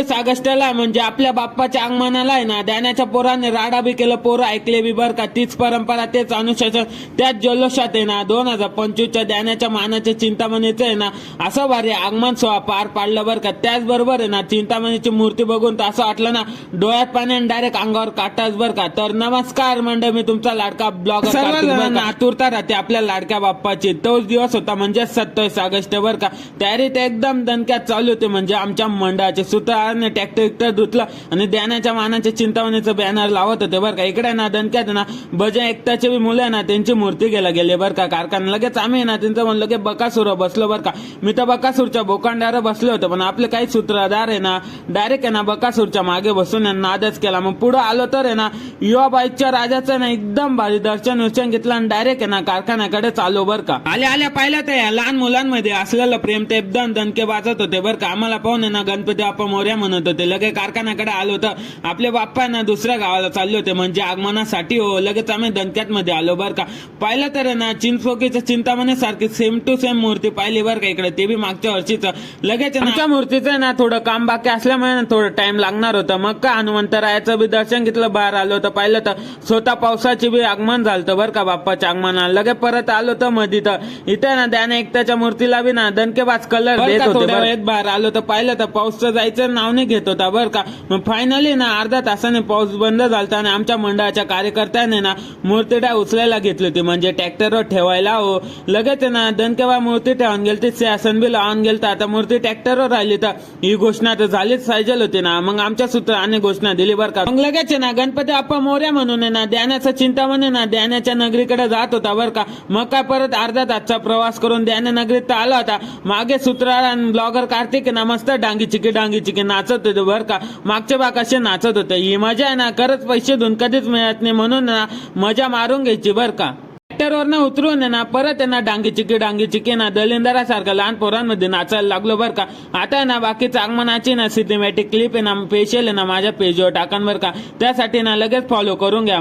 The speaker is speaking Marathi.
27 ऑगस्टला म्हणजे आपल्या बाप्पाच्या आगमनाला आहे ना ध्यानाच्या पोराने राडा बी केलं, पोरं ऐकले बी बर का. तीच परंपरा, तेच अनुशासन, त्याच जल्लोषात आहे ना 2025च्या ध्यानाच्या मानाच्या चिंतामणीचं आहे ना असं भारी आगमन सोहळा पार पाडलं बर का. त्याचबरोबर आहे ना चिंतामणीची मूर्ती बघून तर असं वाटलं ना डोळ्यात पाणी आणि डायरेक्ट अंगावर काटाच बर का. तर नमस्कार मंडळ, मी तुमचा लाडका ब्लॉगर. सर्वांना आतुरता राहते आपल्या लाडक्या बाप्पाची. तोच दिवस होता म्हणजे 27 ऑगस्ट बर का. तयारीत एकदम दणक्यात चालू होते म्हणजे आमच्या मंडळाचे सूत्रधारांनी ट्रॅक्टर धुतलं आणि ध्यानाच्या मानाच्या चिंतामणीचं बॅनर लावत होते बरं का. इकडे ना दणक्यात ना भजन एकताचे बी मुलं ना त्यांची मूर्ती गेले बरं का कारखाना. लगेच आम्ही ना त्यांचं म्हणलं की बकासूर बसलो बरं का. मी तर बकासूरच्या बोकांड्यावर बसलो होतो, पण आपले काही सूत्रधार आहे ना डायरेक्ट आहे ना बकासूरच्या मागे बसून नादच केला. मग पुढे आलो तर आहे ना युवा बाईकच्या राजाचं ना एकदम भारी दर्शन घेतलं आणि डायरेक्ट आहे ना कारखान्याकडे चालू बरं का. आल्या पाहिलं तर या लहान मुलांमध्ये असलेलं प्रेम ते एकदम दणके वाजत होते बरं का. आम्हाला पाहून ना गणपती बाप्पा मोरया म्हणत होते. लगेच कारखान्याकडे आलो तर आपले बाप्पा ना दुसऱ्या गावाला चालले होते म्हणजे आगमनासाठी. हो, लगेच आम्ही दणक्यात मध्ये आलो बरं का. पाहिलं तर ना चिंचपोकीच्या चिंतामणी सारखी सेम टू सेम मूर्ती पाहिली बरं का इकडे, ते बी मागच्या वर्षीच. लगेच आमच्या मूर्तीचं ना थोडं काम बाकी असल्यामुळे थोडं टाइम लागणार होतं. मग का हनुमंतरायाचं बी दर्शन घेतलं, बाहेर आलो तर पाहिलं तर स्वतः पावसाची बी आगमन झालं बरं का बाप्पाच्या आगमनाला. लगेच परत आलो तर मध्ये तर इथे ना ध्यान एकताच्या मूर्तीला बी ना दणकेबाज कलर देत होते. बाहेर आलो तर पाहिलं तर पाऊसचं जायचं नाव नाही घेत होता बरं का. मग फायनली ना अर्धा तासाने पाऊस बंद झाला आणि आमच्या मंडळाच्या कार्यकर्त्याने ना मूर्ती उचलायला घेतली होती म्हणजे ट्रॅक्टरवर ठेवायला. हो, लगेच ना दणकेबाज मूर्ती ठेवून गेली, ते शासन बी लावून गेलं. आता मूर्ती ट्रॅक्टरवर राहिली तर ही घोषणा तर झालीच पाहिजे होती ना. मग आमच्या सूत्राने घोषणा दिली बरं का. मग लगेच ना गणपती बाप्पा मोरया म्हणून ना ध्यानाचा चिंतामणी ना ध्यानाच्या नगरीकडे जात होता बरं का. मग काय परत अर्धा तासचा प्रवास करून ध्यान नगरीत आला होता. मागे सूत्रधार ब्लॉगर कार्तिक ना मस्त डांगी चिकी नाचत होते बरं का. मागचे भाग असे नाचत होते. ही मजा आहे ना खरंच पैसे देऊन कधीच मिळत नाही, म्हणून ना मजा मारून घ्यायची बरं का. ट्रॅक्टरवर उतरून ना परत ना डांगी चिकी ना दलिंदरासारखं लहान पोरांमध्ये नाचायला लागलो बरं का. आता ना बाकी आगमनाची ना सिनेमॅटिक क्लिप आहे ना स्पेशल आहे ना माझ्या पेजवर टाकन बरं का. त्यासाठी ना लगेच फॉलो करून घ्या.